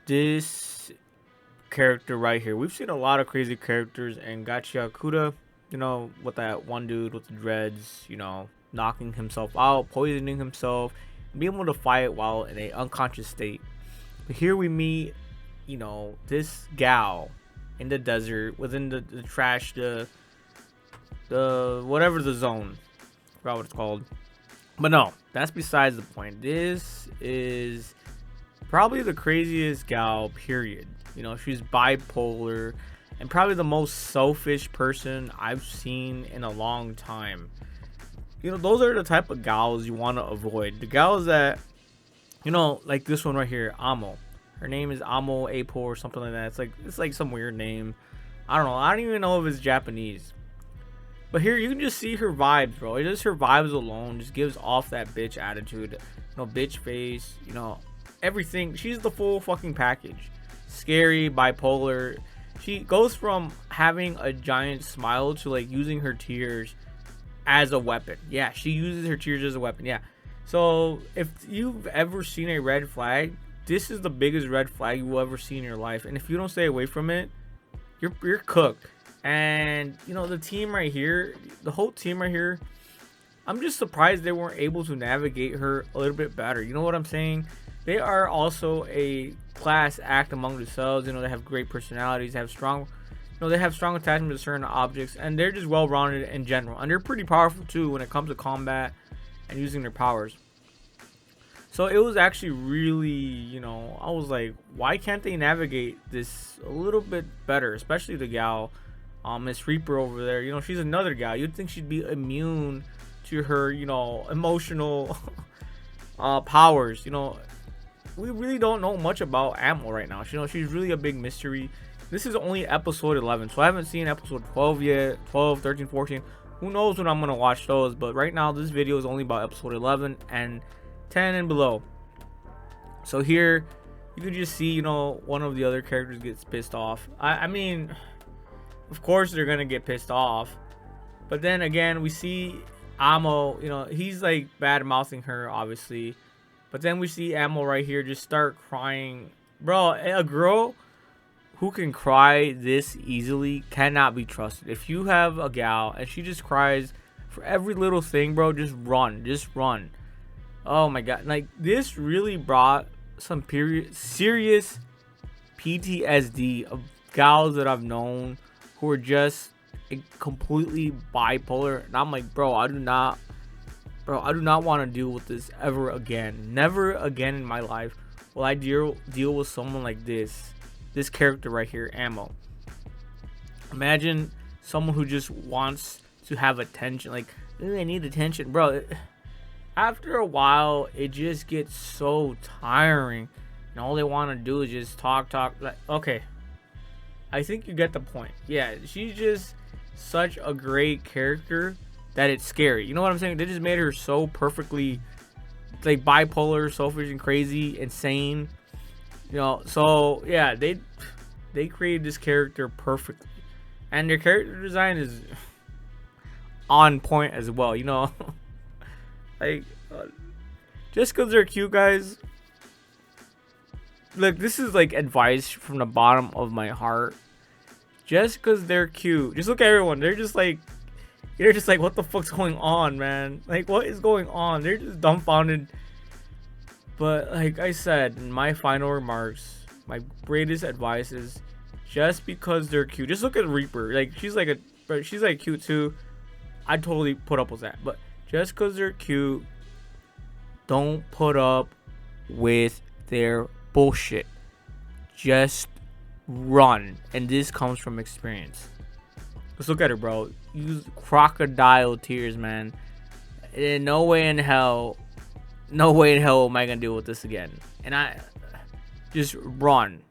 this character right here. We've seen a lot of crazy characters in Gachiakuta, with that one dude with the dreads, knocking himself out, poisoning himself, and being able to fight while in a unconscious state. But here we meet, this gal in the desert, within the trash, the whatever the zone. I forgot what it's called. But no, that's besides the point. This is probably the craziest gal, period. She's bipolar and probably the most selfish person I've seen in a long time. Those are the type of gals you want to avoid. The gals that, like this one right here, Amo. Her name is Amo Empool or something like that. It's like some weird name. I don't know. I don't even know if it's Japanese. But here you can just see her vibes, bro. Just her vibes alone just gives off that bitch attitude. Bitch face, everything. She's the full fucking package. Scary, bipolar. She goes from having a giant smile to like using her tears as a weapon. Yeah, she uses her tears as a weapon. Yeah. So if you've ever seen a red flag, this is the biggest red flag you will ever see in your life. And if you don't stay away from it, you're cooked. And the team right here, the whole team right here, I'm just surprised they weren't able to navigate her a little bit better. You know what I'm saying? They are also a class act among themselves. They have great personalities, they have strong attachment to certain objects, and they're just well-rounded in general. And they're pretty powerful too when it comes to combat and using their powers. So it was actually really, I was like, why can't they navigate this a little bit better? Especially the gal, Miss Reaper over there. She's another gal. You'd think she'd be immune to her, emotional powers. We really don't know much about Amo right now. She's really a big mystery. This is only episode 11, so I haven't seen episode 12 yet. 12, 13, 14. Who knows when I'm gonna watch those? But right now, this video is only about episode 11 and 10 and below. So here, you can just see, one of the other characters gets pissed off. I mean, of course they're gonna get pissed off. But then again, we see Amo, he's like bad mouthing her, obviously. But then we see Amo right here just start crying. Bro, a girl who can cry this easily cannot be trusted. If you have a gal and she just cries for every little thing, bro, just run. Oh my god, like this really brought some serious PTSD of gals that I've known who are just completely bipolar. And I'm like, bro, I do not want to deal with this ever again. Never again in my life will I deal with someone like this character right here, Amo. Imagine someone who just wants to have attention, like they need attention, bro. After a while, it just gets so tiring, and all they want to do is just talk. Like, okay, I think you get the point. Yeah, she's just such a great character that it's scary. You know what I'm saying? They just made her so perfectly, like, bipolar, selfish, and crazy, insane. So yeah, they created this character perfectly, and their character design is on point as well. Like, just because they're cute, guys. Look, this is like advice from the bottom of my heart. Just because they're cute, just look at everyone. They're just like, what the fuck's going on, man? Like, what is going on? They're just dumbfounded. But like I said in my final remarks, my greatest advice is just because they're cute. Just look at Reaper. Like, she's like cute too. I'd totally put up with that. But just because they're cute, don't put up with their bullshit. Just run. And this comes from experience. Let's look at her, bro. Use crocodile tears, man. And no way in hell am I gonna deal with this again. And I just run.